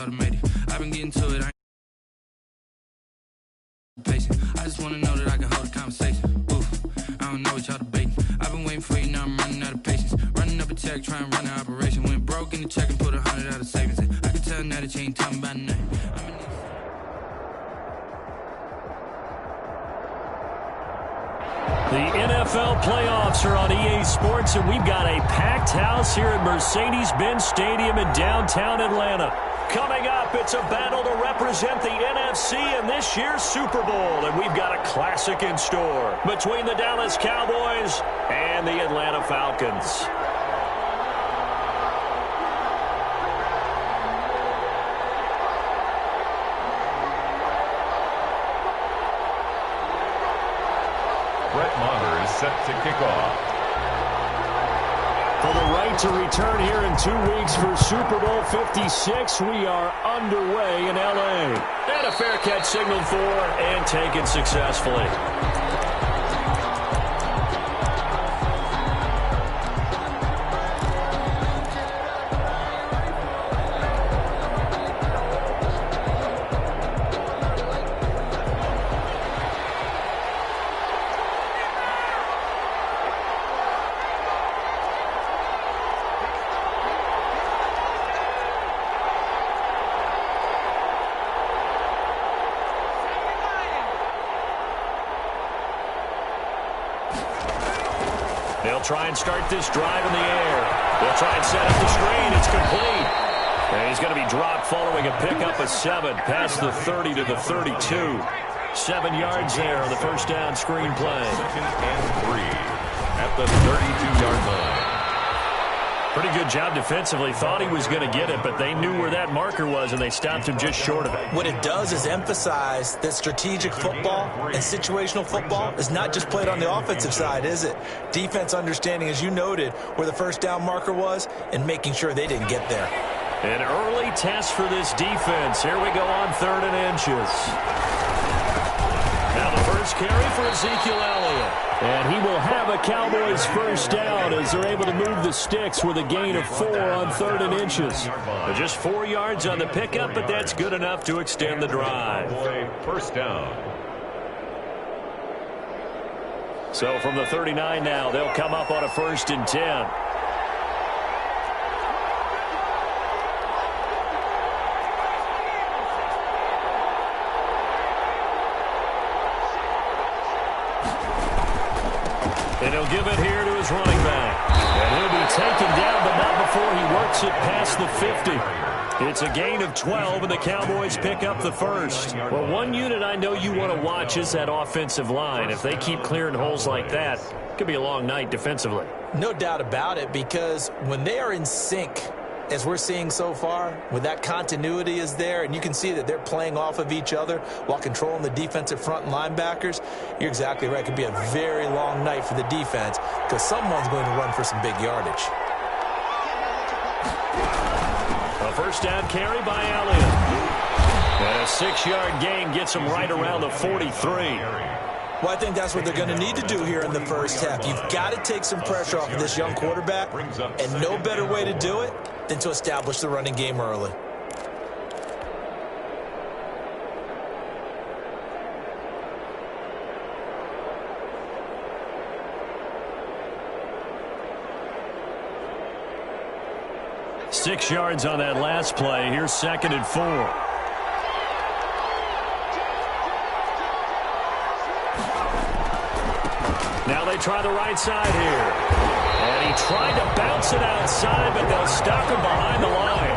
automated. I've been getting to it, I ain't patient. I just wanna know that I can hold a conversation. Oof, I don't know what y'all debating. I've been waiting for you, now I'm running out of patience. Running up a check, trying to run an operation. Went broke in the check and put 100 out of savings. I can tell now that you ain't talking about nothing. The NFL playoffs are on EA Sports, and we've got a packed house here at Mercedes-Benz Stadium in downtown Atlanta. Coming up, it's a battle to represent the NFC in this year's Super Bowl, and we've got a classic in store between the Dallas Cowboys and the Atlanta Falcons. Set to kick off. For the right to return here in 2 weeks for Super Bowl 56, we are underway in L.A. And a fair catch signaled for and taken successfully. They'll try and start this drive in the air. They'll try and set up the screen. It's complete. And he's going to be dropped following a pickup of 7 past the 30 to the 32. 7 yards there on the first down screen play. 2nd and 3 at the 32-yard line. Pretty good job defensively. Thought he was going to get it, but they knew where that marker was, and they stopped him just short of it. What it does is emphasize that strategic football and situational football is not just played on the offensive side, is it? Defense understanding, as you noted, where the first down marker was and making sure they didn't get there. An early test for this defense. Here we go on 3rd and inches. Now the first carry for Ezekiel Elliott. And he will have a Cowboys first down as they're able to move the sticks with a gain of 4 on 3rd and inches. Just 4 yards on the pickup, but that's good enough to extend the drive. First down. So from the 39 now, they'll come up on a 1st and 10. And he'll give it here to his running back. And he'll be taken down, but not before he works it past the 50. It's a gain of 12, and the Cowboys pick up the first. Well, one unit I know you want to watch is that offensive line. If they keep clearing holes like that, it could be a long night defensively. No doubt about it, because when they are in sync, as we're seeing so far, when that continuity is there, and you can see that they're playing off of each other while controlling the defensive front and linebackers, you're exactly right. It could be a very long night for the defense because someone's going to run for some big yardage. A first down carry by Elliott. And a 6-yard gain gets him right around the 43. Well, I think that's what they're going to need to do here in the first half. You've got to take some pressure off of this young quarterback, and no better way to do it than to establish the running game early. Six yards on that last play. Here's 2nd and 4. Now they try the right side here. And he tried to bounce it outside, but they'll stop him behind the line.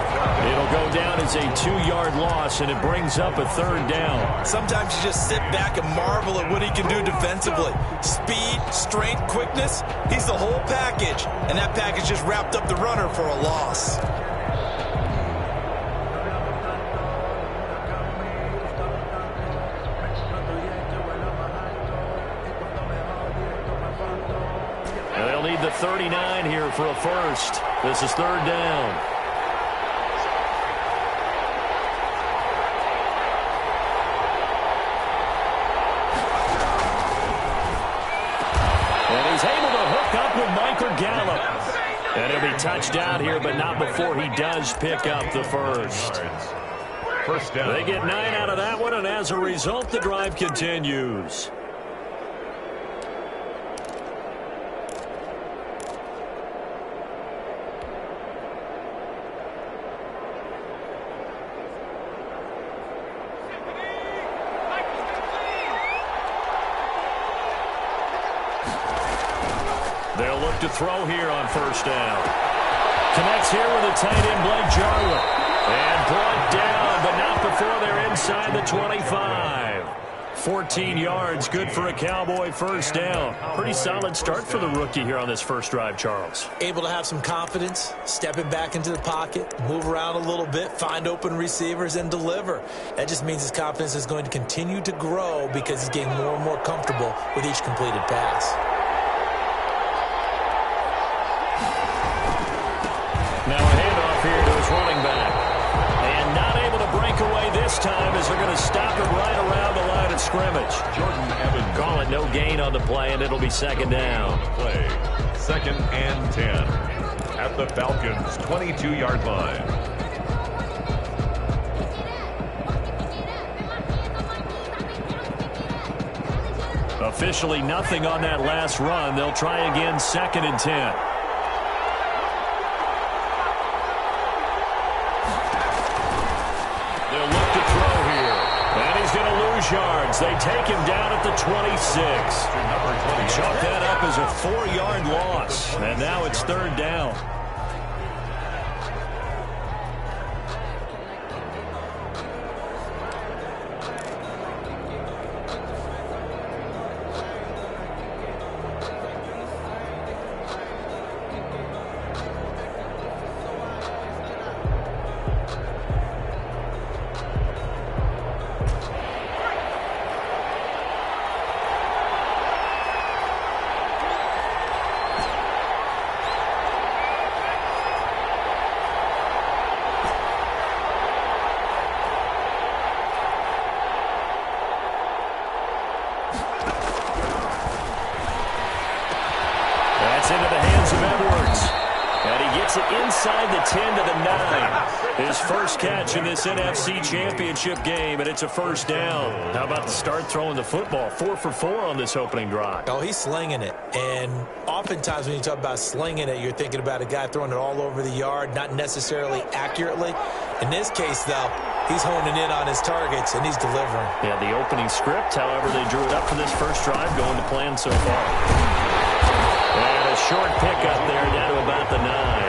It'll go down as a 2-yard loss, and it brings up a 3rd down. Sometimes you just sit back and marvel at what he can do defensively. Speed, strength, quickness, he's the whole package. And that package just wrapped up the runner for a loss. The 39 here for a first. This is 3rd down. And he's able to hook up with Michael Gallup. And he'll be touched out here, but not before he does pick up the first. First down. They get 9 out of that one, and as a result, the drive continues. They'll look to throw here on first down. Connects here with a tight end, Blake Jarwin. And brought down, but not before they're inside the 25. 14 yards, good for a Cowboy first down. Pretty solid start for the rookie here on this first drive, Charles. Able to have some confidence, stepping back into the pocket, move around a little bit, find open receivers, and deliver. That just means his confidence is going to continue to grow because he's getting more and more comfortable with each completed pass. Now a handoff here to his running back. And not able to break away this time as they're going to stop him right around the line of scrimmage. Jordan Evans. Call it no gain on the play, and it'll be second down. Play. 2nd and 10. At the Falcons' 22-yard line. Officially nothing on that last run. They'll try again, 2nd and 10. Yards. They take him down at the 26. Chalk that up as a 4-yard loss. And now it's 3rd down. Inside the 10 to the 9. His first catch in this NFC Championship game, and it's a first down. How about the start throwing the football? 4 for 4 on this opening drive. Oh, he's slinging it. And oftentimes when you talk about slinging it, you're thinking about a guy throwing it all over the yard, not necessarily accurately. In this case, though, he's honing in on his targets, and he's delivering. Yeah, the opening script, however, they drew it up for this first drive, going to plan so far. And a short pickup there down to about the 9.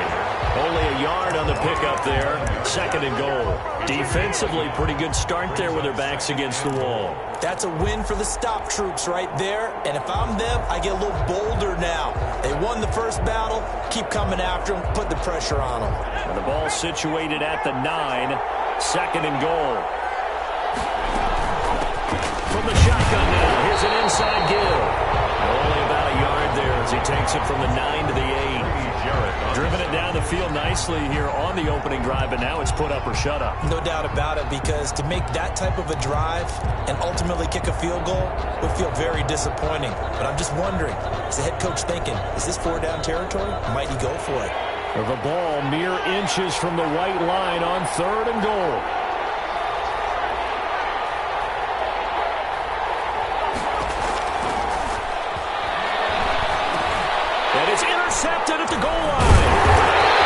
Only a yard on the pickup there. 2nd and goal. Defensively, pretty good start there with their backs against the wall. That's a win for the stop troops right there. And if I'm them, I get a little bolder now. They won the first battle. Keep coming after them. Put the pressure on them. And the ball situated at the 9. 2nd and goal. From the shotgun now. Here's an inside give. Only about a yard there as he takes it from the 9 to the 8. Driven it down the field nicely here on the opening drive, and now it's put up or shut up. No doubt about it, because to make that type of a drive and ultimately kick a field goal would feel very disappointing. But I'm just wondering, is the head coach thinking, is this 4-down territory? Might he go for it? The ball mere inches from the white line on 3rd and goal. And it's intercepted at the goal line.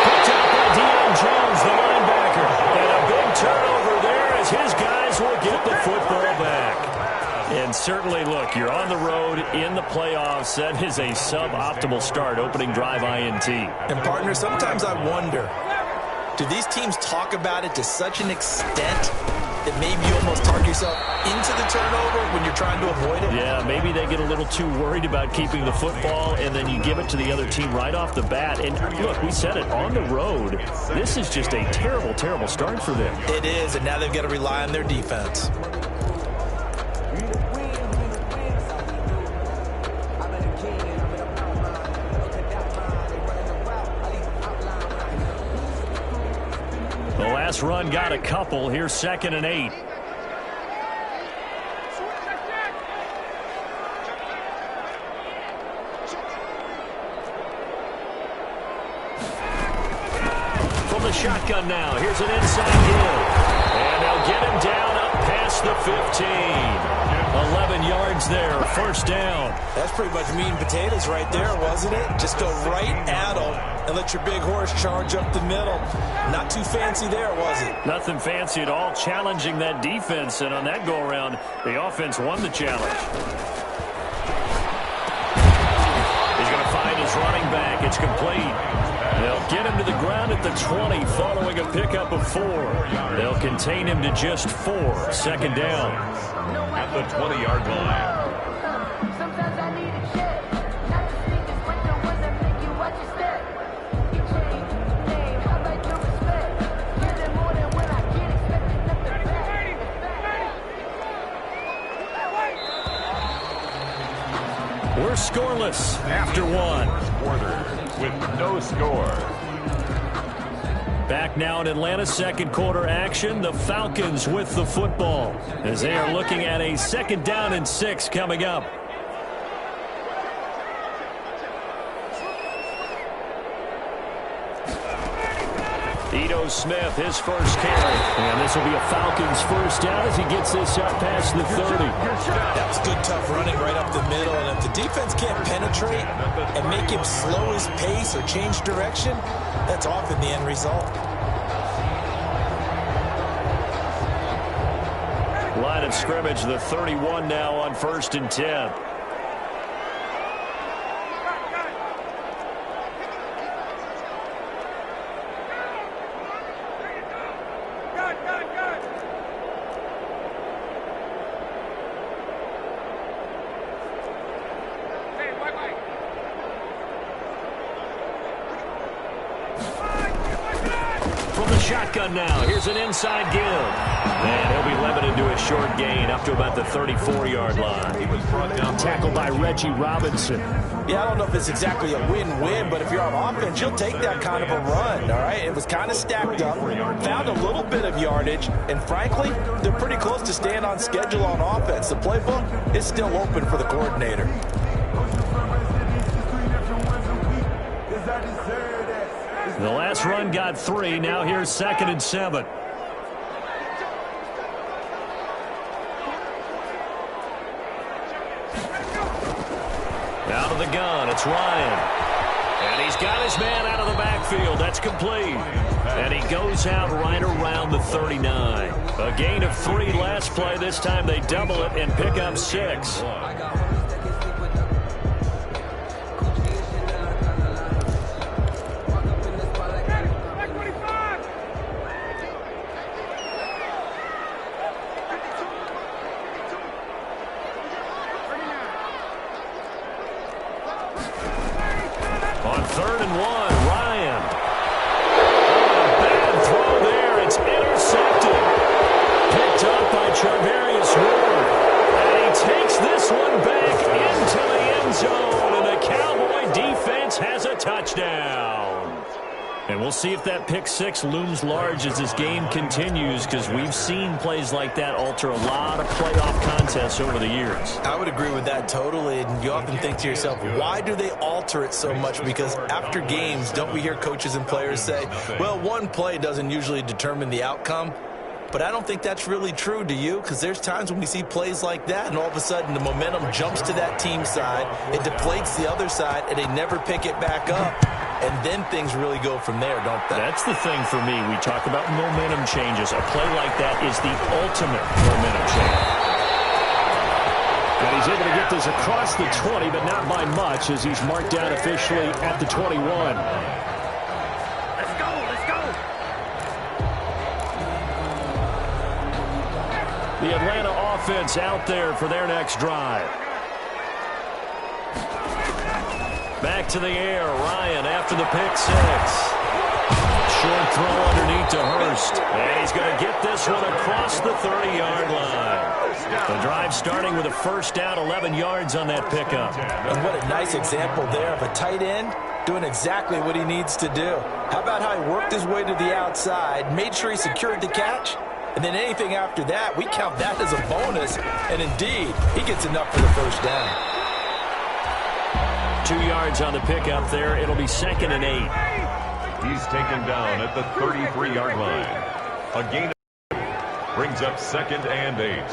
Picked up by Deion Jones, the linebacker. And a big turnover there as his guys will get the football back. And certainly, look, you're on the road in the playoffs. That is a suboptimal start, opening drive INT. And, partner, sometimes I wonder, do these teams talk about it to such an extent that maybe you almost talk yourself into the turnover when you're trying to avoid it? Yeah, maybe they get a little too worried about keeping the football, and then you give it to the other team right off the bat. And look, we said it, on the road, this is just a terrible, terrible start for them. It is, and now they've got to rely on their defense. The last run got a couple. Here's 2nd and 8. From the shotgun now. Here's an inside give. And they'll get 15. 11 yards there, first down. That's pretty much meat and potatoes right there, wasn't it? Just go right at them and let your big horse charge up the middle. Not too fancy there, was it? Nothing fancy at all, challenging that defense, and on that go-around, the offense won the challenge. He's going to find his running back. It's complete. They'll get him to the ground at the 20 following a pickup of 4. They'll contain him to just 4. Second down. At the 20-yard line. Sometimes I need a check. Not to speak is with the ones that make you watch your step. You change name, how about your respect? Give them more than when I get expected nothing back. We're scoreless after 1. Quarter with no score. Back now in Atlanta, second quarter action. The Falcons with the football as they are looking at a 2nd down and 6 coming up. Ito Smith, his first carry. And this will be a Falcons first down as he gets this out past the 30. That was good, tough running right up the middle. And if the defense can't penetrate and make him slow his pace or change direction, that's often the end result. Line of scrimmage, the 31 now on 1st and 10. Shotgun now. Here's an inside give. And he'll be limited to a short gain up to about the 34-yard line. He was brought down, tackled by Reggie Robinson. Yeah, I don't know if it's exactly a win-win, but if you're on offense, you'll take that kind of a run, all right? It was kind of stacked up, found a little bit of yardage, and frankly, they're pretty close to staying on schedule on offense. The playbook is still open for the coordinator. The last run got 3. Now here's 2nd and 7. Out of the gun, it's Ryan. And he's got his man out of the backfield. That's complete. And he goes out right around the 39. A gain of 3 last play. This time they double it and pick up 6. On 3rd and 1, Ryan. Bad throw there. It's intercepted. Picked up by Charvarius Ward. And he takes this one back into the end zone. And the Cowboy defense has a touchdown. And we'll see if that pick 6 looms large as this game continues, because we've seen plays like that alter a lot of playoff contests over the years. I would agree with that totally. And you often think to yourself, why do they alter it so much? Because after games, don't we hear coaches and players say, well, one play doesn't usually determine the outcome? But I don't think that's really true, do you? Because there's times when we see plays like that, and all of a sudden the momentum jumps to that team side, it deflates the other side, and they never pick it back up. And then things really go from there, don't they? That's the thing for me. We talk about momentum changes. A play like that is the ultimate momentum change. And he's able to get this across the 20, but not by much, as he's marked down officially at the 21. Let's go, let's go. The Atlanta offense out there for their next drive. Back to the air. Ryan after the pick 6. Short throw underneath to Hurst. And he's going to get this one across the 30-yard line. The drive starting with a first down, 11 yards on that pickup. And what a nice example there of a tight end doing exactly what he needs to do. How about how he worked his way to the outside, made sure he secured the catch, and then anything after that, we count that as a bonus. And indeed, he gets enough for the first down. 2 yards on the pickup there. It'll be 2nd and 8. He's taken down at the 33-yard line. A gain Brings up 2nd and 8.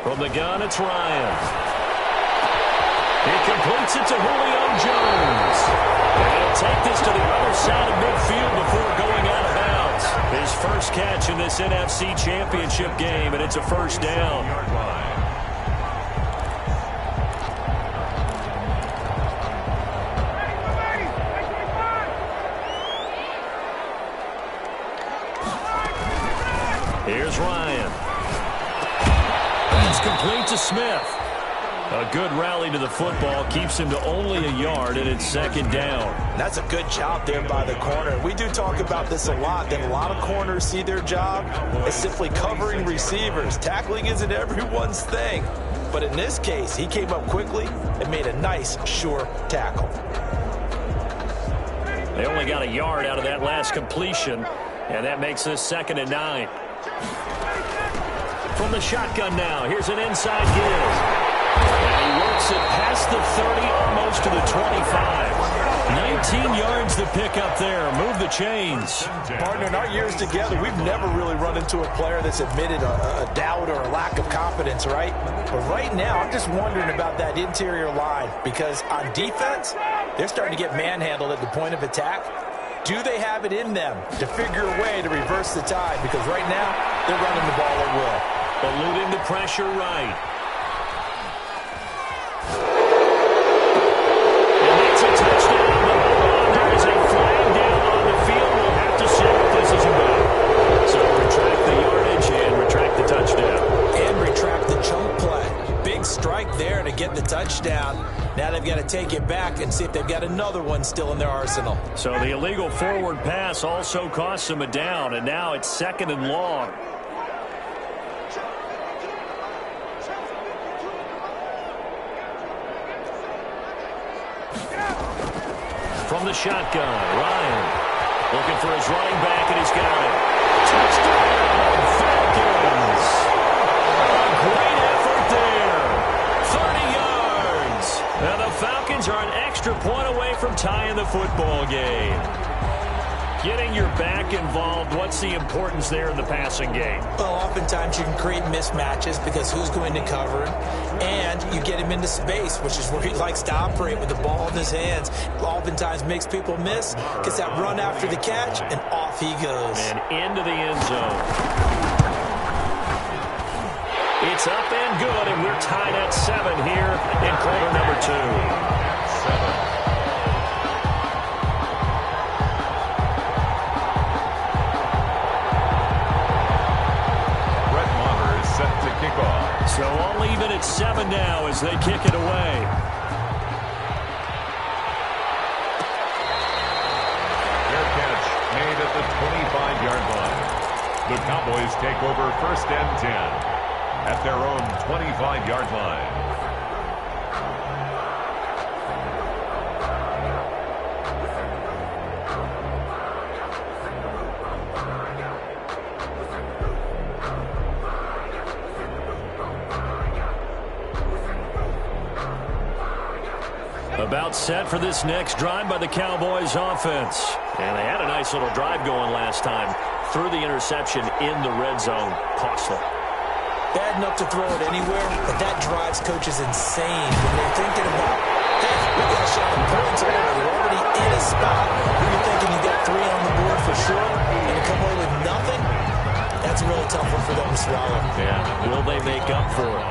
From the gun, it's Ryan. He completes it to Julio Jones. And he'll take this to the other side of midfield before going out of bounds. His first catch in this NFC Championship game, and it's a first down. Here's Ryan. That's complete to Smith. A good rally to the football keeps him to only a yard, and it's 2nd down. That's a good job there by the corner. We do talk about this a lot, that a lot of corners see their job as simply covering receivers. Tackling isn't everyone's thing. But in this case, he came up quickly and made a nice, sure tackle. They only got a yard out of that last completion, and that makes this 2nd and 9. From the shotgun now, here's an inside give. And he works it past the 30, almost to the 25. 19 yards to pick up there. Move the chains. Partner, in our years together, we've never really run into a player that's admitted a doubt or a lack of confidence, right? But right now, I'm just wondering about that interior line, because on defense, they're starting to get manhandled at the point of attack. Do they have it in them to figure a way to reverse the tide? Because right now, they're running the ball at will. Eluding the pressure right. And that's a touchdown. There is a flag down on the field. We'll have to see if this is about. So retract the yardage and retract the touchdown. And retract the chunk play. Big strike there to get the touchdown. Now they've got to take it back and see if they've got another one still in their arsenal. So the illegal forward pass also costs them a down, and now it's 2nd and long. From the shotgun, Ryan looking for his running back, and he's got it. Touchdown, Falcons! A great effort there. 30 yards. Now the Falcons are an extra point away from tying the football game. Getting your back involved, what's the importance there in the passing game? Well, oftentimes you can create mismatches because who's going to cover him, and you get him into space, which is where he likes to operate with the ball in his hands. Oftentimes makes people miss, gets that run after the catch, and off he goes. And into the end zone. It's up and good, and we're tied at 7 here in quarter number 2. 7. So all even at 7 now as they kick it away. Fair catch made at the 25-yard line. The Cowboys take over 1st and 10 at their own 25-yard line. About set for this next drive by the Cowboys offense. And they had a nice little drive going last time. Threw the interception in the red zone. Costly. Bad enough to throw it anywhere, but that drives coaches insane when they're thinking about, hey, we got a shot at points already. We're already in a spot where you're thinking you got 3 on the board for sure, and to come away with nothing, that's a really tough one for them to swallow. Yeah, will they make up for it?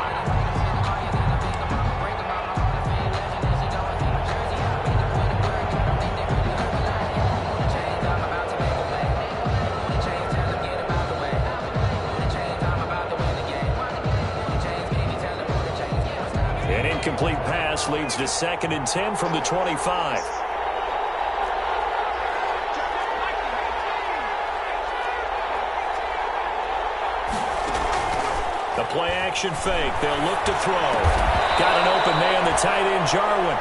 Complete pass leads to 2nd and 10 from the 25. The Play action fake. They'll look to throw. Got an open man, the tight end, Jarwin.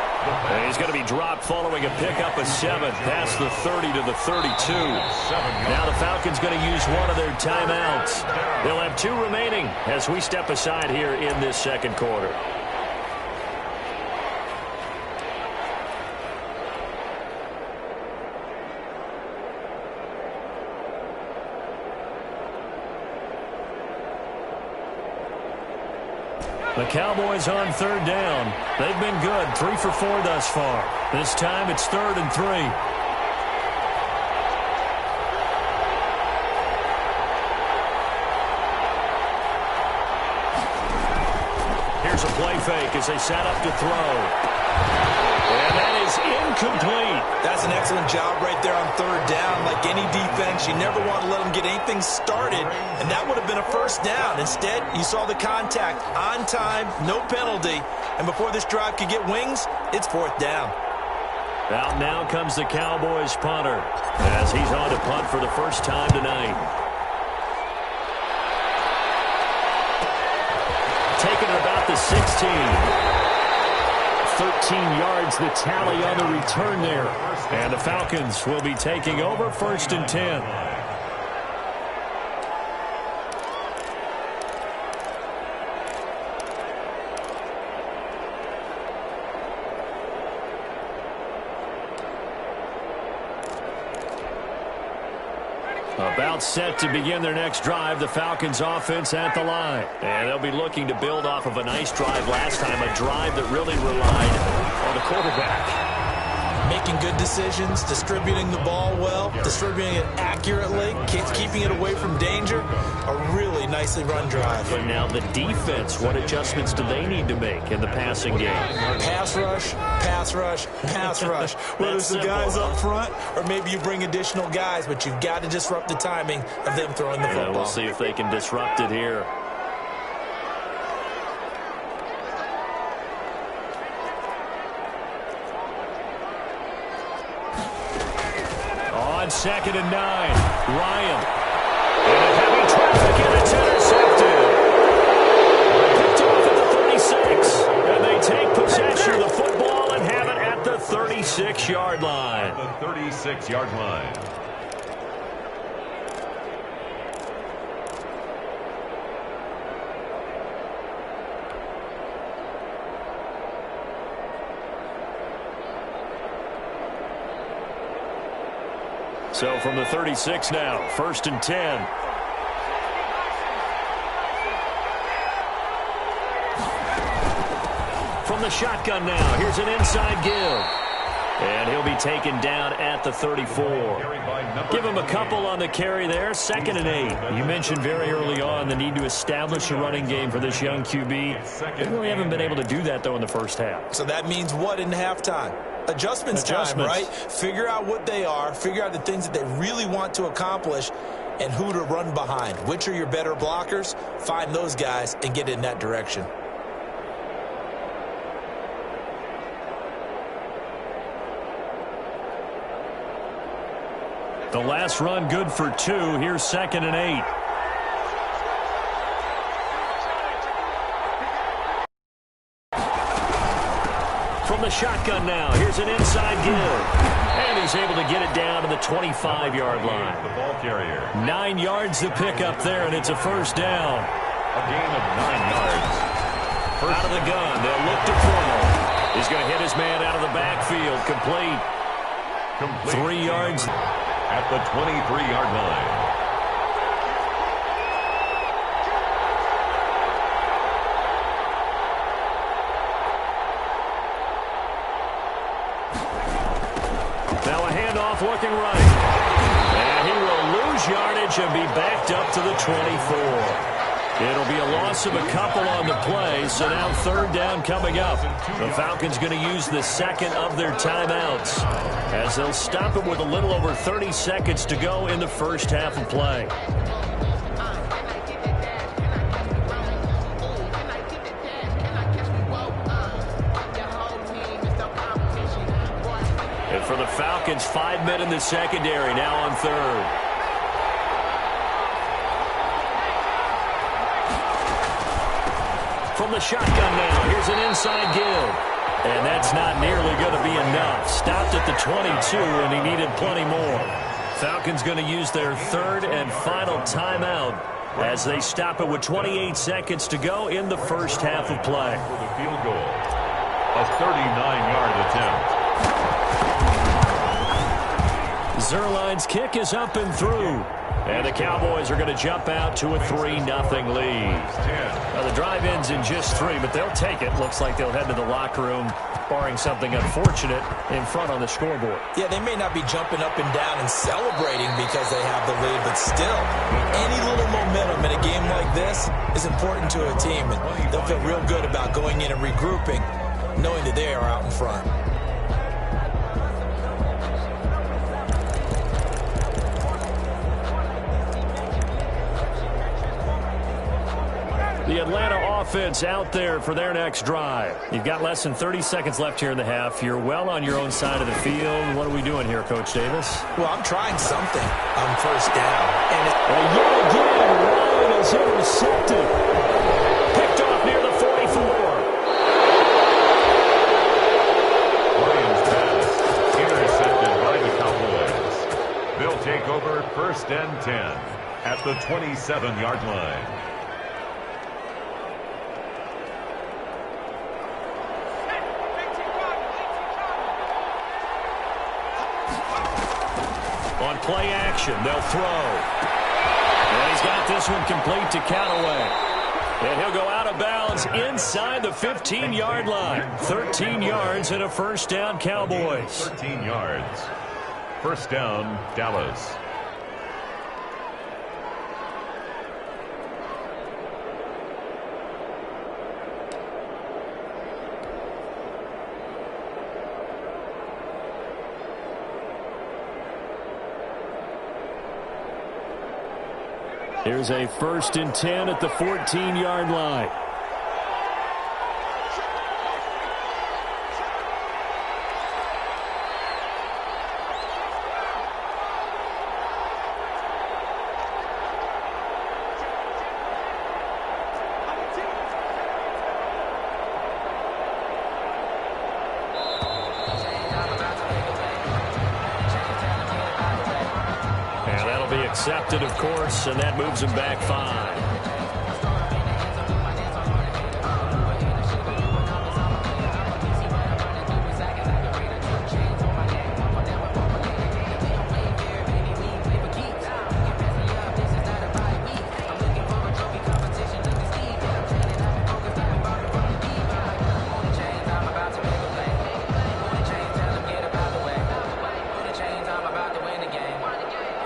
And he's going to be dropped following a pickup of 7 past the 30 to the 32. Now the Falcons going to use one of their timeouts. They'll have 2 remaining as we step aside here in this second quarter. The Cowboys on 3rd down. They've been good, 3 for 4 thus far. This time it's 3rd and 3. Here's a play fake as they set up to throw. And that is incomplete. That's an excellent job right there on 3rd down. Like any defense, you never want to let them get anything started, and that would have been a 1st down. Instead, you saw the contact on time, no penalty, and before this drive could get wings, it's 4th down. Out now comes the Cowboys punter as he's on to punt for the first time tonight. Taking it about the 16. 13 yards the tally on the return there. And the Falcons will be taking over 1st and 10. About set to begin their next drive, the Falcons offense at the line. And they'll be looking to build off of a nice drive last time, a drive that really relied on the quarterback. Making good decisions, distributing the ball well, distributing it accurately, keeping it away from danger. A really nicely run drive. But now the defense, what adjustments do they need to make in the passing game? Pass rush, pass rush, pass rush. Whether it's the guys up front or maybe you bring additional guys, but you've got to disrupt the timing of them throwing the football. We'll see if they can disrupt it here. On 2nd and 9, Ryan. And heavy traffic, and it's intercepted. Picked off at the 36. And they take possession of the football and have it at the 36-yard line. The 36-yard line. So from the 36 now, 1st and 10. From the shotgun now, here's an inside give. And he'll be taken down at the 34. Give him a couple on the carry there, 2nd and 8. You mentioned very early on the need to establish a running game for this young QB. They really haven't been able to do that, though, in the first half. So that means what in halftime? Adjustments time, right? Figure out what they are, figure out the things that they really want to accomplish, and who to run behind. Which are your better blockers? Find those guys and get in that direction. The last run good for 2. Here's 2nd and 8. From the shotgun now, here's an inside give. And he's able to get it down to the 25-yard line. The ball carrier. 9 yards to pick up there, and it's a 1st down. A gain of 9 yards. Out of the gun, they'll look to throw. He's going to hit his man out of the backfield. Complete. 3 yards. At the 23-yard line. Now a handoff looking right. And he will lose yardage and be backed up to the 24. It'll be a loss of a couple on the play, so now 3rd down coming up. The Falcons going to use the 2nd of their timeouts as they'll stop it with a little over 30 seconds to go in the first half of play. And for the Falcons, 5 men in the secondary now on 3rd. From the shotgun now, here's an inside give. And that's not nearly going to be enough. Stopped at the 22, and he needed plenty more. Falcons going to use their third and final timeout as they stop it with 28 seconds to go in the first half of play. For the field goal, a 39-yard attempt. Zuerlein's kick is up and through. And the Cowboys are going to jump out to a 3-0 lead. Now, the drive ends in just 3, but they'll take it. Looks like they'll head to the locker room, barring something unfortunate, in front on the scoreboard. Yeah, they may not be jumping up and down and celebrating because they have the lead, but still, any little momentum in a game like this is important to a team, and they'll feel real good about going in and regrouping, knowing that they are out in front. The Atlanta offense out there for their next drive. You've got less than 30 seconds left here in the half. You're well on your own side of the field. What are we doing here, Coach Davis? Well, I'm trying something on first down. And yet again, Ryan is intercepted. Picked off near the 44. Ryan's pass intercepted by the Cowboys. They'll take over first and 10 at the 27-yard line. On play action, they'll throw. And he's got this one complete to Callaway. And he'll go out of bounds inside the 15-yard line. 13 yards and a first down, Cowboys. 13 yards. First down, Dallas. Here's a 1st and 10 at the 14-yard line. Accepted, of course, and that moves him back 5.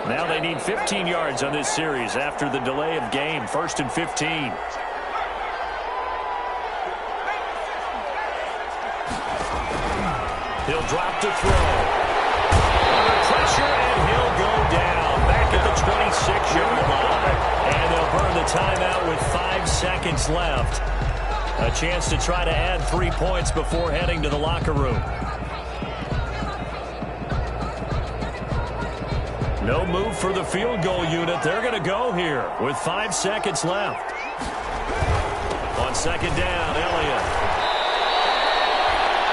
Now they need 15 yards on this series after the delay of game. 1st and 15. He'll drop to throw. Under pressure, and he'll go down. Back at the 26-yard line. And they'll burn the timeout with 5 seconds left. A chance to try to add 3 points before heading to the locker room. No move for the field goal unit. They're going to go here with 5 seconds left. On 2nd down, Elliott.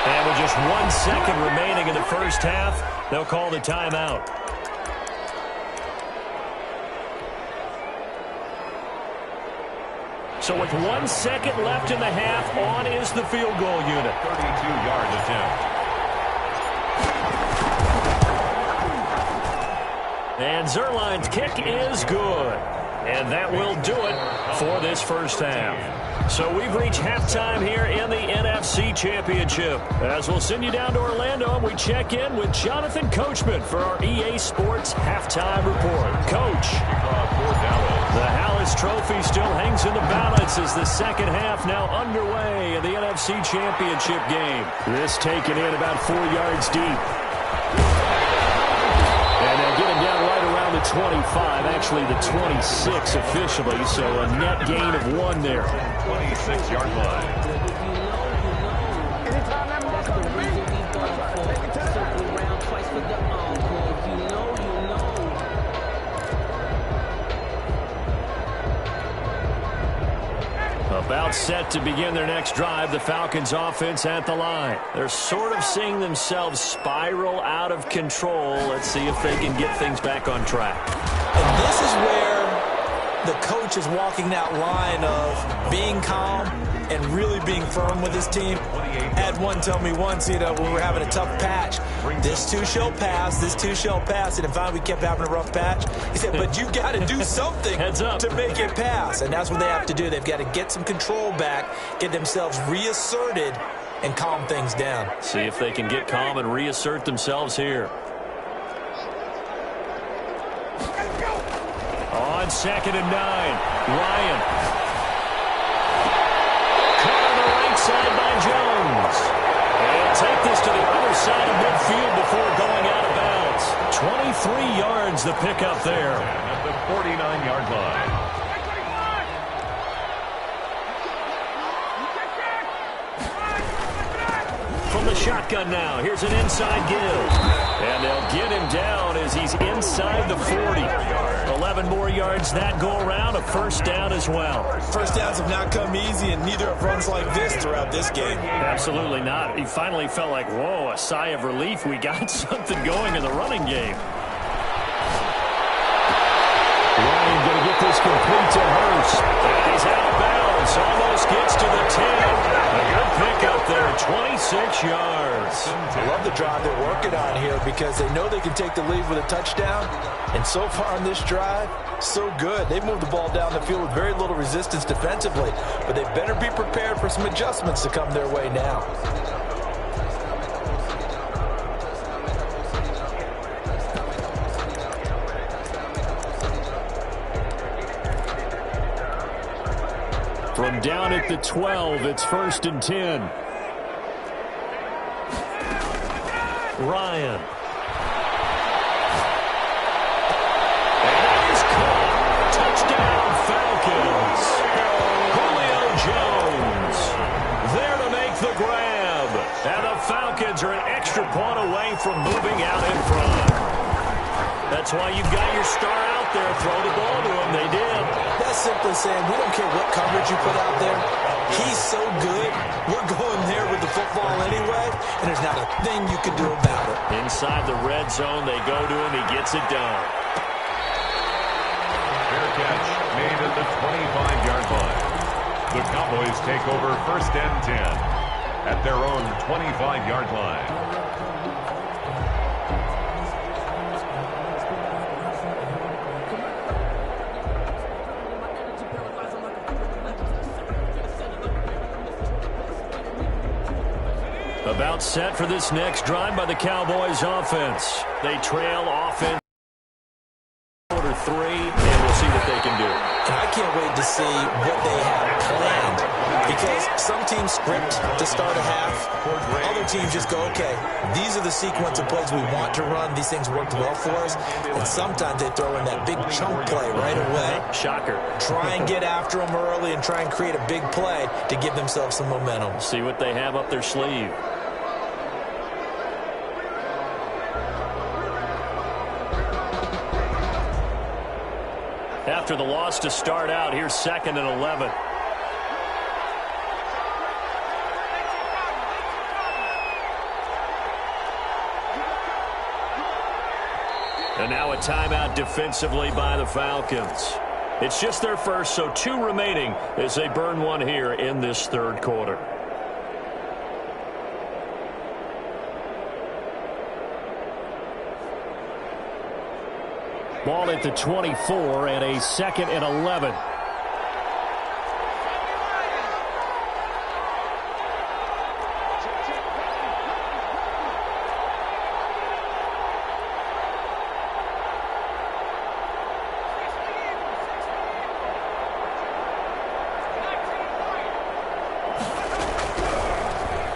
And with just 1 second remaining in the first half, they'll call the timeout. So with 1 second left in the half, on is the field goal unit. 32-yard attempt. And Zuerlein's kick is good. And that will do it for this first half. So we've reached halftime here in the NFC Championship. As we'll send you down to Orlando, and we check in with Jonathan Coachman for our EA Sports Halftime Report. Coach, the Hallis Trophy still hangs in the balance as the second half now underway in the NFC Championship game. This taken in about 4 yards deep. And they'll get him down right around the 25, actually the 26 officially, so a net gain of 1 there. 26-yard line. About About set to begin their next drive, the Falcons offense at the line. They're sort of seeing themselves spiral out of control. Let's see if they can get things back on track. And this is where the coach is walking that line of being calm and really being firm with his team. I had one tell me once, when we were having a tough patch, this too shall pass, this too shall pass. And finally we kept having a rough patch. He said, but you got to do something to make it pass. And that's what they have to do. They've got to get some control back, get themselves reasserted, and calm things down. See if they can get calm and reassert themselves here. On 2nd and 9, Ryan. Caught on the right side by Jones. They'll take this to the other side of midfield before going out of bounds. 23 yards the pickup there. At the 49-yard line. From the shotgun now, here's an inside give. And they'll get him down as he's inside the 40. 11 more yards that go around, a first down as well. First downs have not come easy, and neither have runs like this throughout this game. Absolutely not. He finally felt like, whoa, a sigh of relief. We got something going in the running game. Ryan going to get this complete to Hurst. And he's out of bounds. Almost gets to the 10. A good pickup there, 26 yards. I love the drive they're working on here because they know they can take the lead with a touchdown. And so far on this drive, so good. They've moved the ball down the field with very little resistance defensively. But they better be prepared for some adjustments to come their way now. From down at the 12, it's 1st and 10. Ryan. And that is caught. Touchdown, Falcons. Julio Jones there to make the grab. And the Falcons are an extra point away from moving out in front. That's why you've got your star out there. Throw the ball to him. They did. That's simply saying we don't care what coverage you put out there. He's so good. We're going there with the football anyway, and there's not a thing you can do about it. Inside the red zone, they go to him. He gets it done. Fair catch made at the 25-yard line. The Cowboys take over 1st and 10 at their own 25-yard line. About set for this next drive by the Cowboys offense. They trail offense quarter 3, and we'll see what they can do. And I can't wait to see what they have planned, because some teams script to start a half. Other teams just go, okay, these are the sequence of plays we want to run. These things worked well for us. And sometimes they throw in that big chunk play right away. Shocker. Try and get after them early and try and create a big play to give themselves some momentum. See what they have up their sleeve. After the loss to start out, here's 2nd and 11. And now a timeout defensively by the Falcons. It's just their first, so 2 remaining as they burn one here in this 3rd quarter. Ball at the 24 and a 2nd and 11.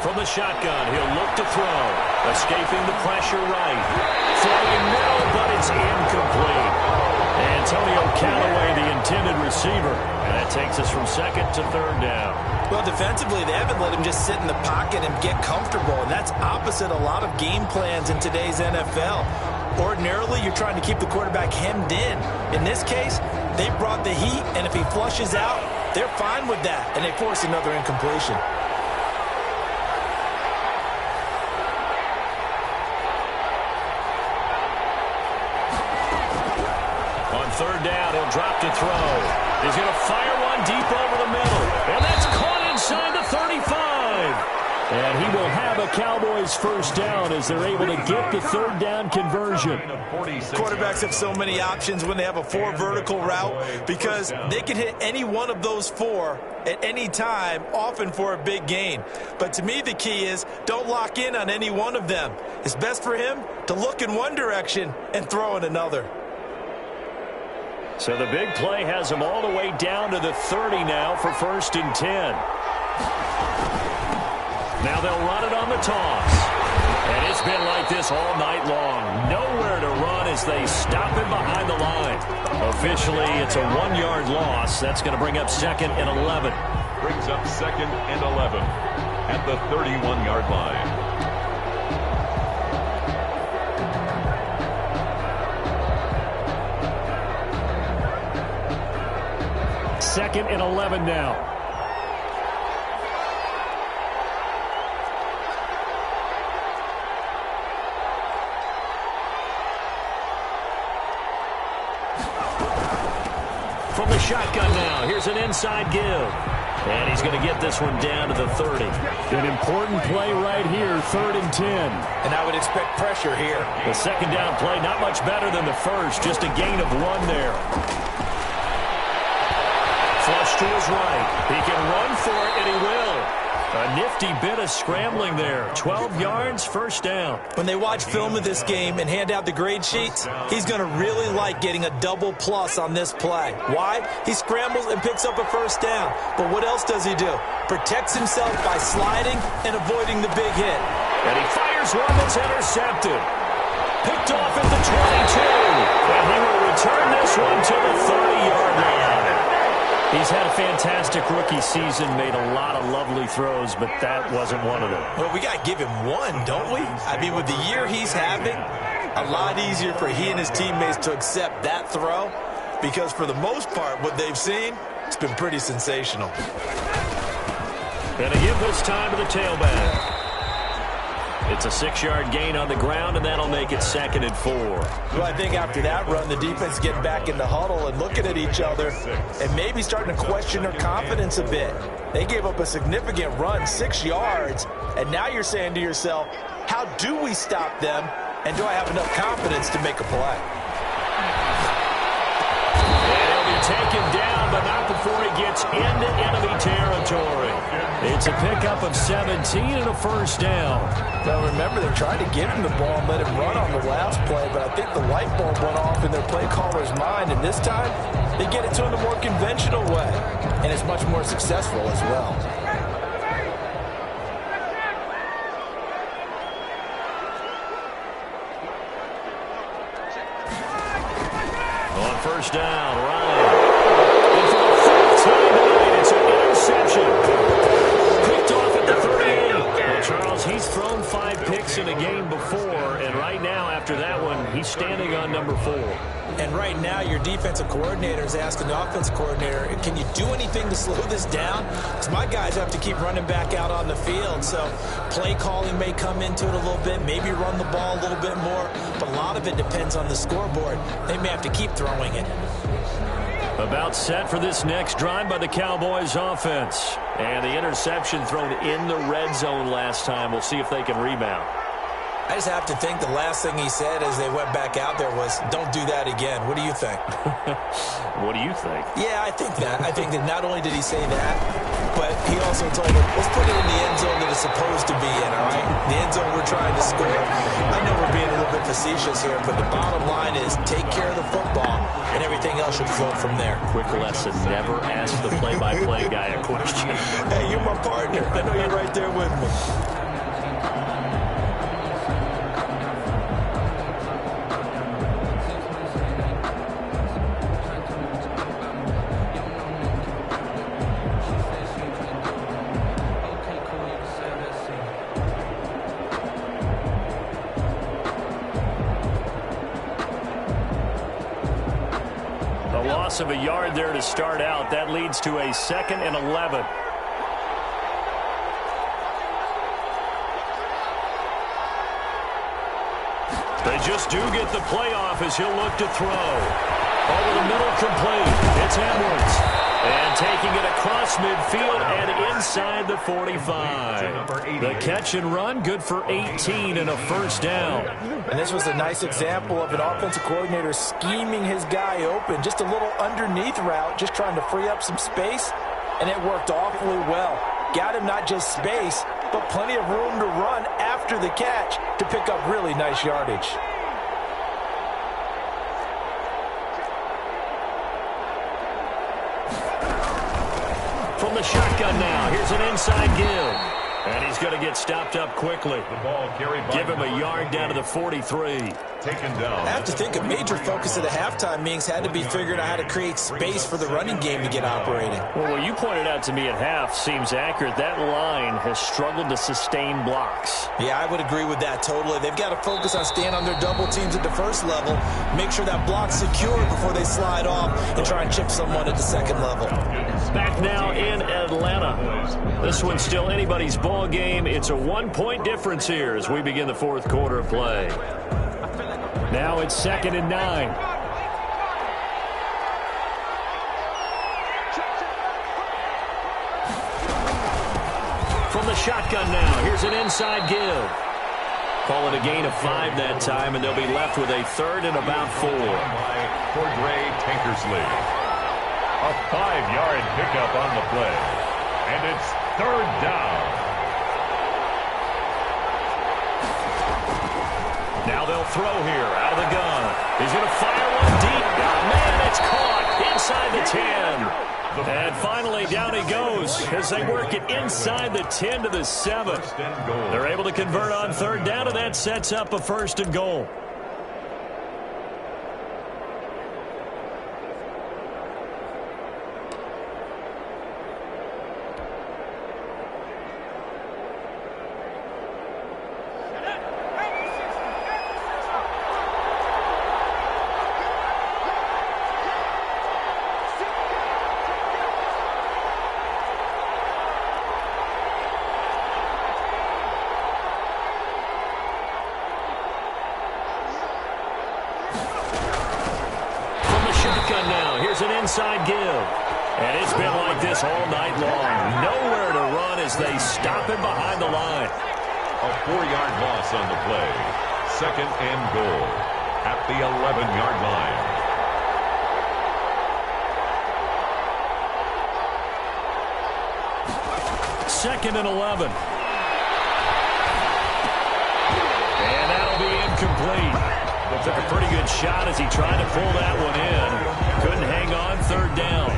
From the shotgun, he'll look to throw. Escaping the pressure right. Throwing middle, but it's incomplete. Antonio Callaway, the intended receiver. And that takes us from 2nd to 3rd down. Well, defensively, they haven't let him just sit in the pocket and get comfortable. And that's opposite a lot of game plans in today's NFL. Ordinarily, you're trying to keep the quarterback hemmed in. In this case, they brought the heat, and if he flushes out, they're fine with that, and they force another incompletion. On third down, he'll drop to throw. He's going to fire one deep over the middle, and that's caught inside the 35. And he will have a Cowboys first down as they're able to get the third down conversion. Quarterbacks have so many options when they have a 4 vertical route because they can hit any one of those 4 at any time, often for a big gain. But to me, the key is don't lock in on any one of them. It's best for him to look in one direction and throw in another. So the big play has him all the way down to the 30 now for 1st and 10. Now they'll run it on the toss. And it's been like this all night long. Nowhere to run as they stop him behind the line. Officially, it's a 1-yard loss. That's going to bring up 2nd and 11. Brings up 2nd and 11 at the 31-yard line. Second and 11 now. From the shotgun now, here's an inside give. And he's going to get this one down to the 30. An important play right here, 3rd and 10. And I would expect pressure here. The second down play, not much better than the first, just a gain of 1 there. Flush to his right. He can run for it, and he will. A nifty bit of scrambling there. 12 yards, first down. When they watch film of this game and hand out the grade sheets, he's going to really like getting a double plus on this play. Why? He scrambles and picks up a first down. But what else does he do? Protects himself by sliding and avoiding the big hit. And he fires one that's intercepted. Picked off at the 22. And he will return this one to the 30-yard line. He's had a fantastic rookie season, made a lot of lovely throws, but that wasn't one of them. Well, we got to give him one, don't we? I mean, with the year he's having, a lot easier for he and his teammates to accept that throw because for the most part, what they've seen, it's been pretty sensational. Going to give this time to the tailback. It's a 6-yard gain on the ground, and that'll make it 2nd and 4. Well, I think after that run, the defense getting back in the huddle and looking at each other and maybe starting to question their confidence a bit. They gave up a significant run, 6 yards, and now you're saying to yourself, how do we stop them, and do I have enough confidence to make a play? And he'll be taken down, but not before he gets into enemy territory. It's a pickup of 17 and a first down. Now remember, they tried to give him the ball and let him run on the last play, but I think the light bulb went off in their play caller's mind, and this time they get it to him the more conventional way, and it's much more successful as well. On first down, Ryan. And for the 4th time tonight, it's an interception. Picked off at the 38. Well, Charles, he's thrown 5 picks in a game before, and right now, after that one, he's standing on number 4. And right now, your defensive coordinator is asking the offensive coordinator, can you do anything to slow this down? Because my guys have to keep running back out on the field. So play calling may come into it a little bit, maybe run the ball a little bit more. But a lot of it depends on the scoreboard. They may have to keep throwing it. About set for this next drive by the Cowboys offense. And the interception thrown in the red zone last time. We'll see if they can rebound. I just have to think the last thing he said as they went back out there was, don't do that again. What do you think? What do you think? Yeah, I think that. I think that not only did he say that, but he also told them, let's put it in the end zone that it's supposed to be in, all right? The end zone we're trying to score. I know we're being a little bit facetious here, but the bottom line is take care of the football, and everything else should flow from there. Quick lesson, never ask the play-by-play guy a question. Hey, you're my partner. I know you're right there with me. loss of a yard there to start out. That leads to a 2nd and 11. They just do get the playoff as he'll look to throw. Over the middle, complete. It's Edwards. And taking it across midfield and inside the 45. The catch and run, good for 18 and a first down. And this was a nice example of an offensive coordinator scheming his guy open. Just a little underneath route, just trying to free up some space. And it worked awfully well. Got him not just space, but plenty of room to run after the catch to pick up really nice yardage. From the shotgun now, here's an inside give. And he's going to get stopped up quickly. The ball carried by Give him a yard down to the 43. Taken down. I have to think a major focus of the halftime meetings had to be figuring out how to create space for the running game to get operating. Well, what you pointed out to me at half seems accurate. That line has struggled to sustain blocks. Yeah, I would agree with that totally. They've got to focus on staying on their double teams at the first level, make sure that block's secure before they slide off and try and chip someone at the second level. Back now in Atlanta. This one's still anybody's ball game. It's a 1-point difference here as we begin the fourth quarter of play. Now it's 2nd and 9. From the shotgun now, here's an inside give. Call it a gain of 5 that time, and they'll be left with a 3rd and about 4. Cordray Tankersley. A 5-yard pickup on the play. And it's 3rd down. Now they'll throw here out of the gun. He's going to fire one deep. Oh, man, it's caught inside the 10. And finally, down he goes as they work it inside the 10 to the 7. They're able to convert on 3rd down, and that sets up a 1st and goal. Inside give. And it's been like this all night long. Nowhere to run as they stop him behind the line. A 4-yard loss on the play. 2nd and goal at the 11-yard line. Second and 11. And that'll be incomplete. Took a pretty good shot as he tried to pull that one in. Couldn't hang on 3rd down.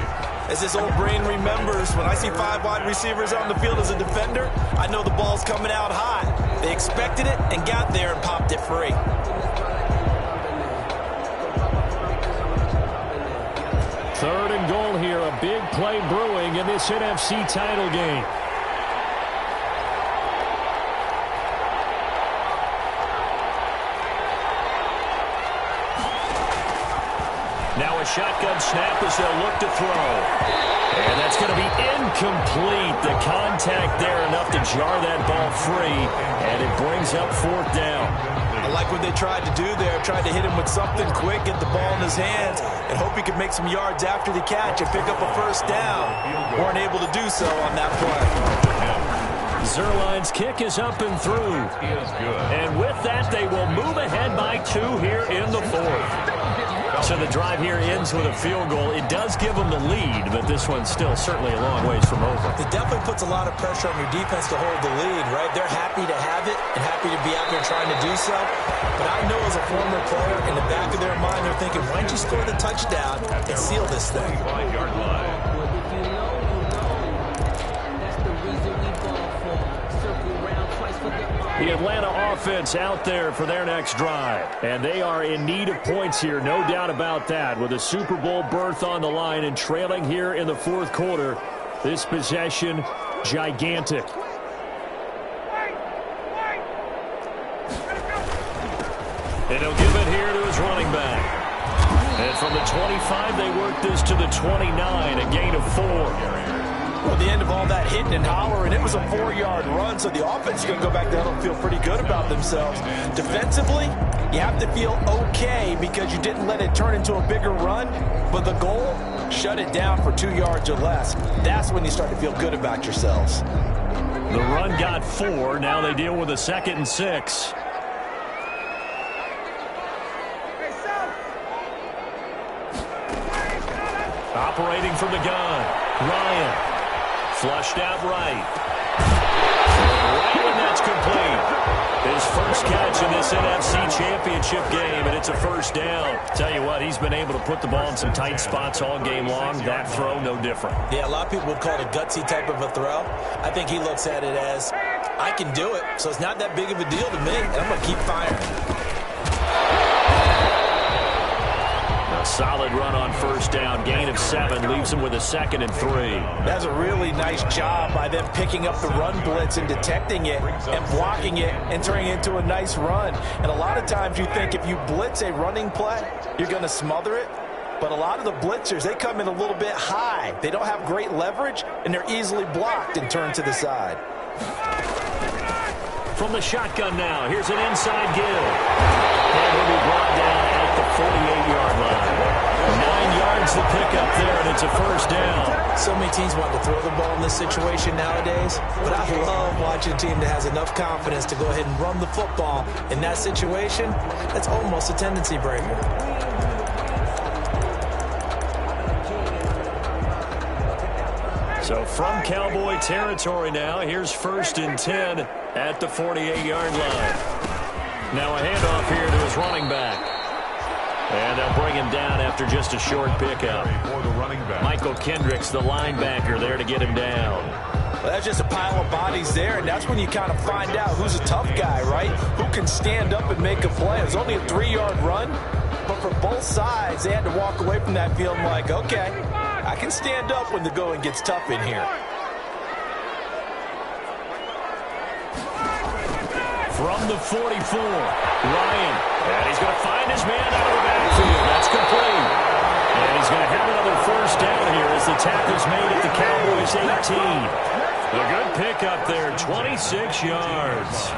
As his old brain remembers, when I see 5 wide receivers on the field as a defender, I know the ball's coming out high. They expected it and got there and popped it free. 3rd and goal here. A big play brewing in this NFC title game. Now a shotgun snap as they'll look to throw. And that's going to be incomplete. The contact there enough to jar that ball free. And it brings up 4th down. I like what they tried to do there. Tried to hit him with something quick, get the ball in his hands, and hope he could make some yards after the catch and pick up a 1st down. Weren't able to do so on that play. Zerline's kick is up and through. And with that, they will move ahead by 2 here in the 4th. So the drive here ends with a field goal. It does give them the lead, but this one's still certainly a long ways from over. It definitely puts a lot of pressure on your defense to hold the lead, right? They're happy to have it and happy to be out there trying to do so. But I know as a former player, in the back of their mind, they're thinking, why don't you score the touchdown and seal this thing? 5-yard line. The Atlanta offense out there for their next drive. And they are in need of points here, no doubt about that. With a Super Bowl berth on the line and trailing here in the 4th quarter. This possession, gigantic. And he'll give it here to his running back. And from the 25, they work this to the 29, a gain of 4. Well, the end of all that hitting and hollering, it was a 4-yard run, so the offense is going to go back there and feel pretty good about themselves. Defensively, you have to feel okay because you didn't let it turn into a bigger run, but the goal, shut it down for 2 yards or less. That's when you start to feel good about yourselves. The run got 4. Now they deal with a 2nd and 6. Operating from the gun, Ryan. Flushed out right. And that's complete. His first catch in this NFC Championship game, and it's a first down. Tell you what, he's been able to put the ball in some tight spots all game long. That throw, no different. Yeah, a lot of people would call it a gutsy type of a throw. I think he looks at it as, I can do it, so it's not that big of a deal to me, and I'm going to keep firing. A solid run on first down. Gain of 7 leaves him with a 2nd and 3. That's a really nice job by them picking up the run blitz and detecting it and blocking it and turning it into a nice run. And a lot of times you think if you blitz a running play, you're going to smother it. But a lot of the blitzers, they come in a little bit high. They don't have great leverage, and they're easily blocked and turned to the side. From the shotgun now, here's an inside give. And will be brought down at the 48-yard line. 9 yards to pick up there, and it's a first down. So many teams want to throw the ball in this situation nowadays, but I love watching a team that has enough confidence to go ahead and run the football. In that situation, that's almost a tendency breaker. So from Cowboy territory now, here's 1st and 10 at the 48-yard line. Now a handoff here to his running back. And they'll bring him down after just a short pickup. Michael Kendricks, the linebacker, there to get him down. Well, that's just a pile of bodies there, and that's when you kind of find out who's a tough guy, right? Who can stand up and make a play. It was only a 3-yard run, but for both sides, they had to walk away from that feeling like, okay, I can stand up when the going gets tough in here. From the 44, Ryan. And he's going to find his man out of the backfield. That's complete. And he's going to have another first down here as the tackle's made at the Cowboys 18. A good pickup there, 26 yards.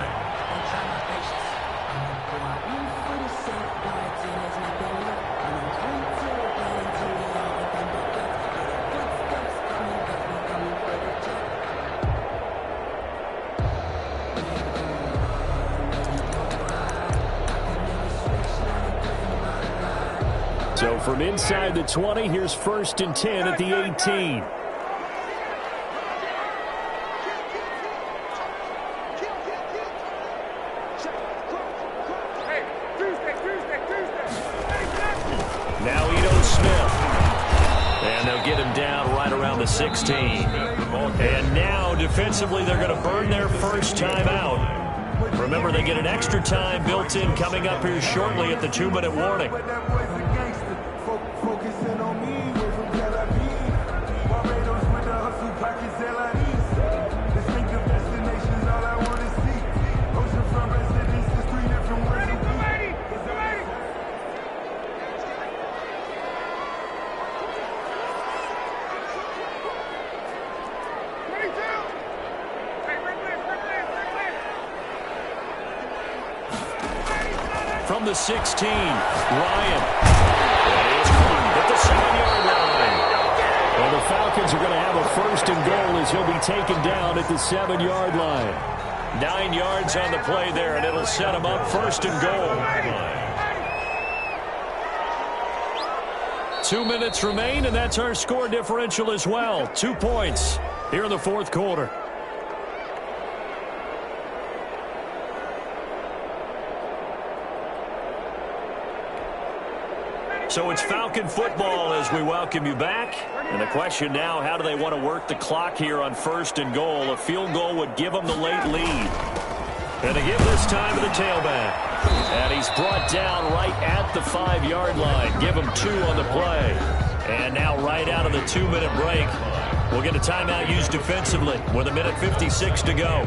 So from inside the 20, here's 1st and 10 at the 18. Now Ito Smith. And they'll get him down right around the 16. And now defensively they're going to burn their first time out. Remember, they get an extra time built in coming up here shortly at the 2-minute warning. From the 16, Ryan. And he's caught at the 7-yard line. And the Falcons are going to have a 1st and goal as he'll be taken down at the 7-yard line. 9 yards on the play there, and it'll set him up 1st and goal. 2 minutes remain, and that's our score differential as well. 2 points here in the 4th quarter. So it's Falcon football as we welcome you back. And the question now, how do they want to work the clock here on 1st and goal? A field goal would give them the late lead. And they give this time to the tailback. And he's brought down right at the 5-yard line. Give him 2 on the play. And now right out of the 2-minute break, we'll get a timeout used defensively with 1:56 to go.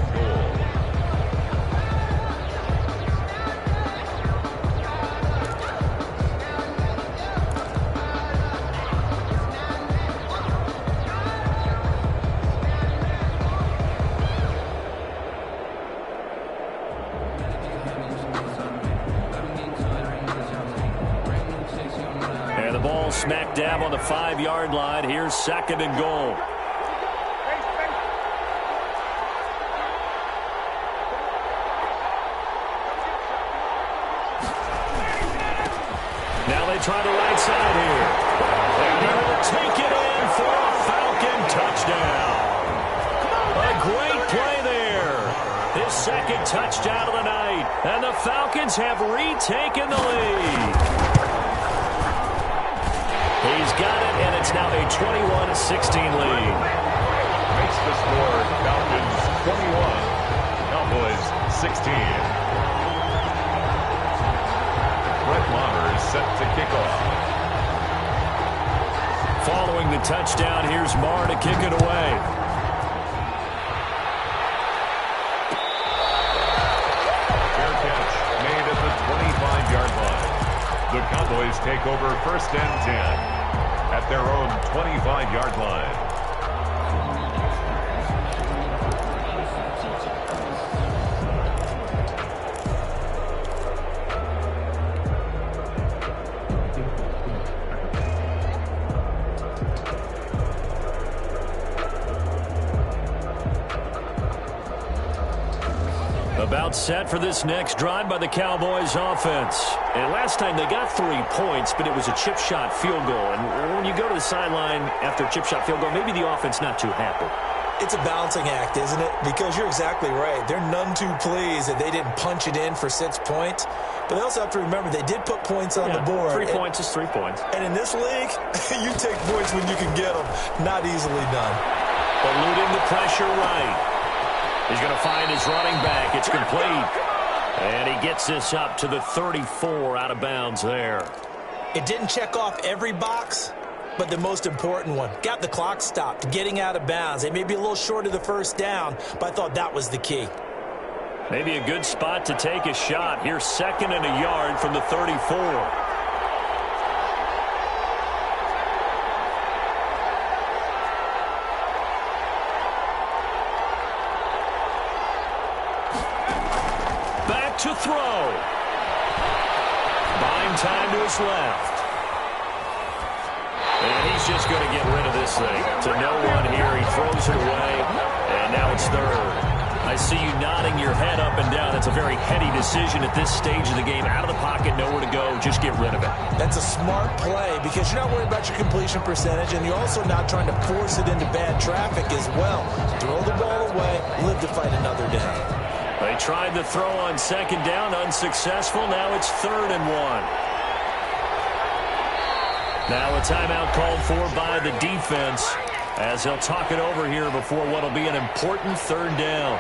smack dab on the 5-yard line. Here's 2nd and goal. Now they try the right side here. And he will take it in for a Falcon touchdown. A great play there. His 2nd touchdown of the night. And the Falcons have retaken the lead. He's got it, and it's now a 21-16 lead. Makes the score Falcons 21, Cowboys 16. Brett Maher is set to kick off. Following the touchdown, here's Maher to kick it away. Fair catch made at the 25-yard line. The Cowboys take over 1st and 10 at their own 25-yard line. About set for this next drive by the Cowboys offense. And last time they got 3 points, but it was a chip shot field goal. And when you go to the sideline after a chip shot field goal, maybe the offense not too happy. It's a balancing act, isn't it? Because you're exactly right. They're none too pleased that they didn't punch it in for 6 points. But they also have to remember they did put points on the board. 3 points is 3 points. And in this league, you take points when you can get them. Not easily done. Eluding the pressure right. He's going to find his running back. It's complete. And he gets this up to the 34 out of bounds there. It didn't check off every box, but the most important one. Got the clock stopped, getting out of bounds. They may be a little short of the 1st down, but I thought that was the key. Maybe a good spot to take a shot. Here's 2nd and a yard from the 34. To throw. Buying time to his left. And he's just going to get rid of this thing. To no one here. He throws it away. And now it's 3rd. I see you nodding your head up and down. That's a very heady decision at this stage of the game. Out of the pocket, nowhere to go. Just get rid of it. That's a smart play because you're not worried about your completion percentage, and you're also not trying to force it into bad traffic as well. Throw the ball away. Live to fight another day. They tried the throw on 2nd down, unsuccessful. Now it's 3rd and 1. Now a timeout called for by the defense as they'll talk it over here before what will be an important 3rd down.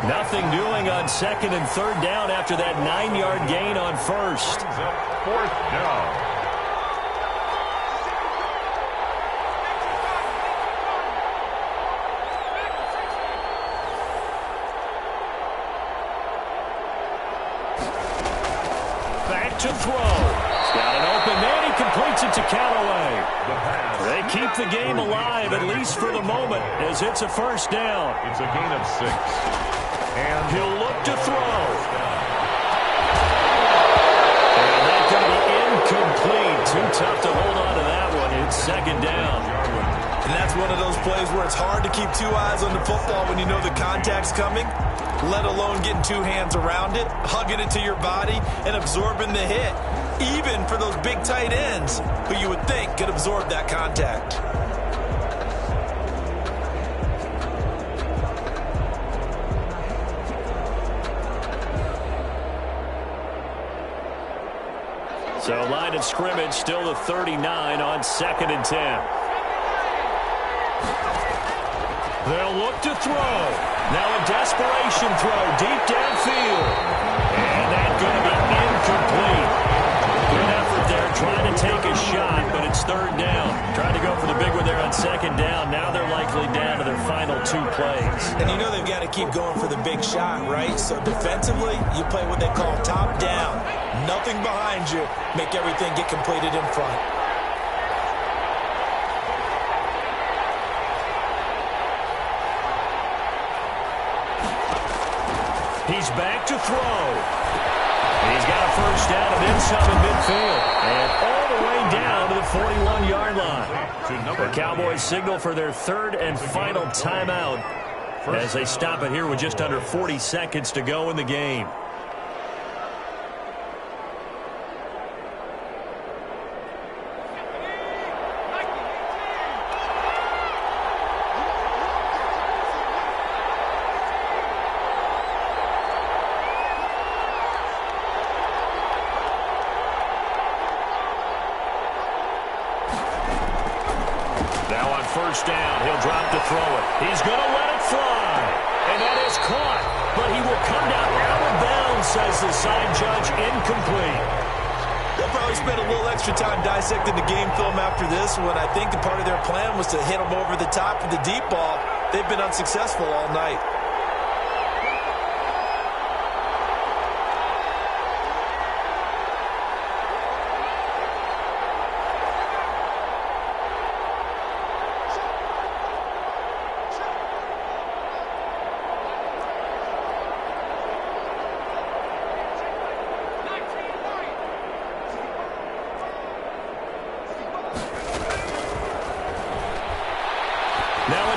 Nothing doing on 2nd and 3rd down after that 9-yard gain on 1st. 4th down. Back to throw. He's got an open man. He completes it to Callaway. They keep the game alive, at least for the moment, as it's a 1st down. It's a gain of 6. And he'll look to throw. And that's going to be incomplete. Too tough to hold on to that one. It's 2nd down. And that's one of those plays where it's hard to keep 2 eyes on the football when you know the contact's coming, let alone getting 2 hands around it, hugging it to your body, and absorbing the hit. Even for those big tight ends who you would think could absorb that contact. So line of scrimmage still the 39 on 2nd and 10. They'll look to throw. Now a desperation throw deep downfield. And that's going to be incomplete. Good effort there trying to take a shot, but it's third down. Trying to go for the big one there on second down. Now they're likely down to their final 2 plays. And you know they've got to keep going for the big shot, right? So defensively, you play what they call top down. Nothing behind you. Make everything get completed in front. He's back to throw. He's got a first down and then some in midfield. And all the way down to the 41-yard line. The Cowboys signal for their 3rd and final timeout as they stop it here with just under 40 seconds to go in the game. First down. He'll drop to throw it. He's going to let it fly. And that is caught. But he will come down out of bounds, says the side judge. Incomplete. They'll probably spend a little extra time dissecting the game film after this one. I think the part of their plan was to hit them over the top of the deep ball. They've been unsuccessful all night.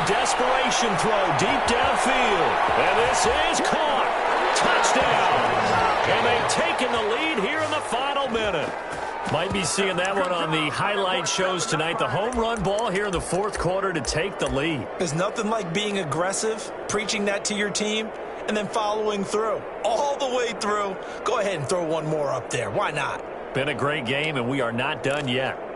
Desperation throw deep downfield. And this is caught. Touchdown. And they've taken the lead here in the final minute. Might be seeing that one on the highlight shows tonight. The home run ball here in the 4th quarter to take the lead. There's nothing like being aggressive, preaching that to your team, and then following through. All the way through. Go ahead and throw one more up there. Why not? Been a great game, and we are not done yet.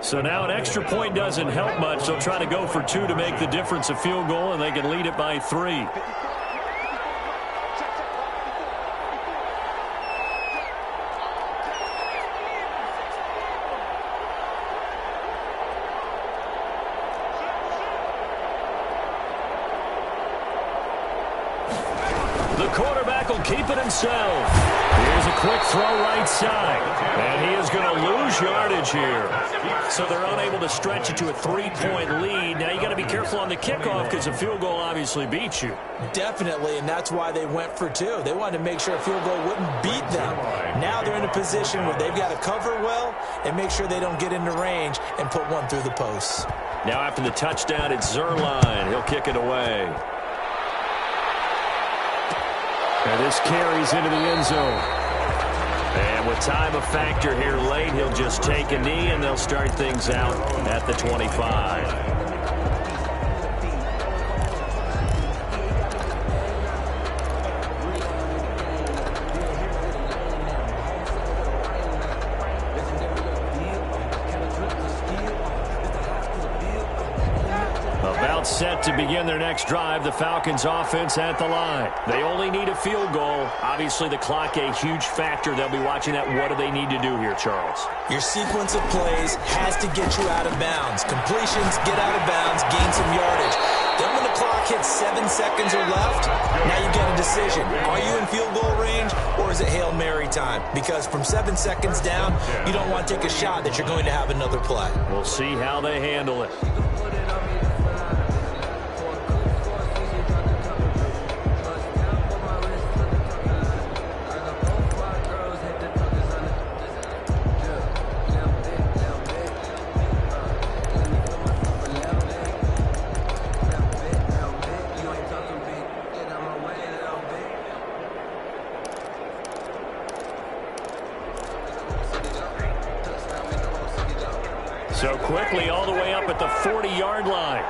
So now an extra point doesn't help much. They'll try to go for 2 to make the difference a field goal, and they can lead it by 3. The quarterback will keep it himself. Here's a quick throw right side. And he is going to lose yardage here. So they're unable to stretch it to a 3-point lead. Now you got to be careful on the kickoff because a field goal obviously beats you. Definitely, and that's why they went for 2. They wanted to make sure a field goal wouldn't beat them. Now they're in a position where they've got to cover well and make sure they don't get into range and put one through the posts. Now after the touchdown, it's Zerline. He'll kick it away. And this carries into the end zone. And with time a factor here late, he'll just take a knee, and they'll start things out at the 25. Set to begin their next drive. The Falcons offense at the line. They only need a field goal. Obviously the clock a huge factor. They'll be watching that. What do they need to do here, Charles? Your sequence of plays has to get you out of bounds. Completions, get out of bounds, gain some yardage. Then when the clock hits 7 seconds or left, now you get a decision. Are you in field goal range or is it Hail Mary time? Because from 7 seconds down, you don't want to take a shot that you're going to have another play. We'll see how they handle it. So quickly all the way up at the 40-yard line.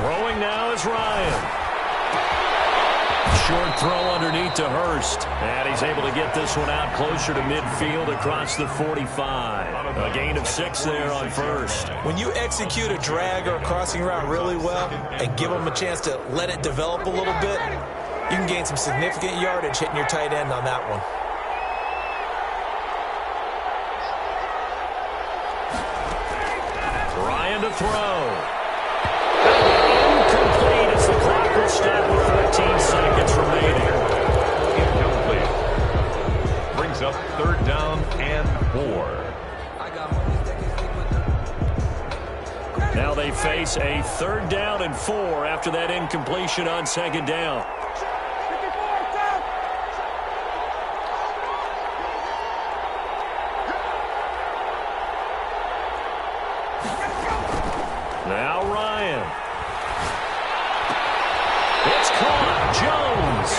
Throwing now is Ryan. short throw underneath to Hurst. And he's able to get this one out closer to midfield across the 45. A gain of 6 there on first. When you execute a drag or a crossing route really well and give them a chance to let it develop a little bit, you can gain some significant yardage hitting your tight end on that one. Ryan to throw. Incomplete as the clock will stop with 14 seconds remaining. Incomplete. Brings up 3rd down and 4. Now they face a 3rd down and 4 after that incompletion on 2nd down. Now Ryan. It's caught. Jones.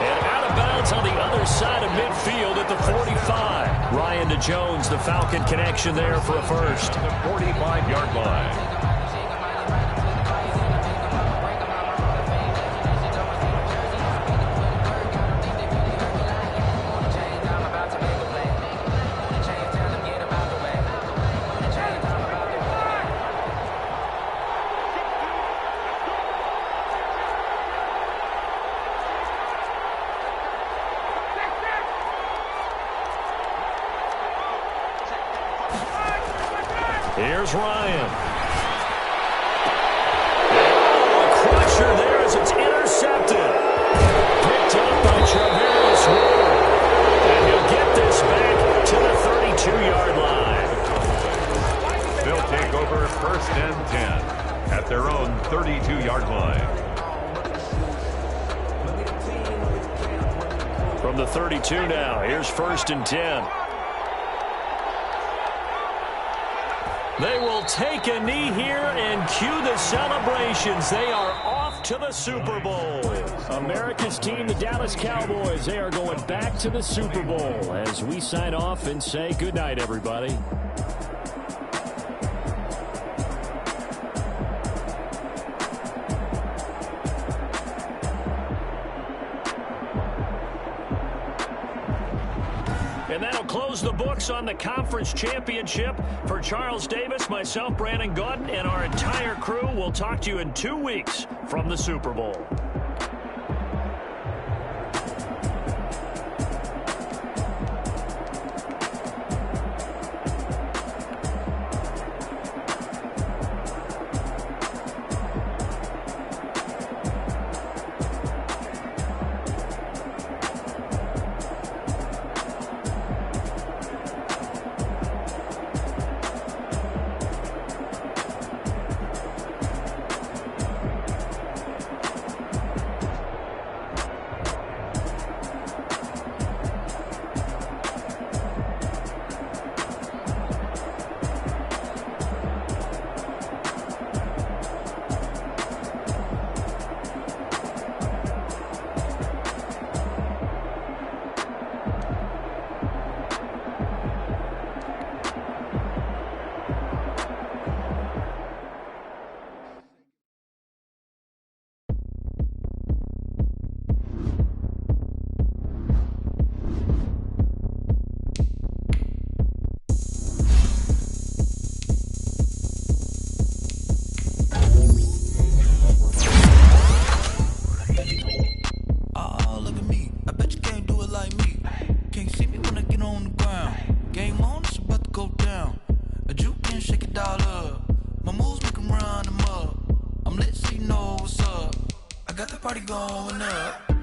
And out of bounds on the other side of midfield at the 45. Ryan to Jones, the Falcon connection there for a first. The 45-yard line. Here's Ryan. Oh, a crusher there as it's intercepted. Picked up by Travis Ward. And he'll get this back to the 32-yard line. They'll take over 1st and 10 at their own 32-yard line. From the 32 now, here's 1st and 10. They will take a knee here and cue the celebrations. They are off to the Super Bowl. America's team, the Dallas Cowboys, they are going back to the Super Bowl as we sign off and say goodnight, everybody. And that'll close the books on the conference championship. For Charles Davis, myself, Brandon Gaudin, and our entire crew, we'll talk to you in 2 weeks from the Super Bowl. Got the party going up.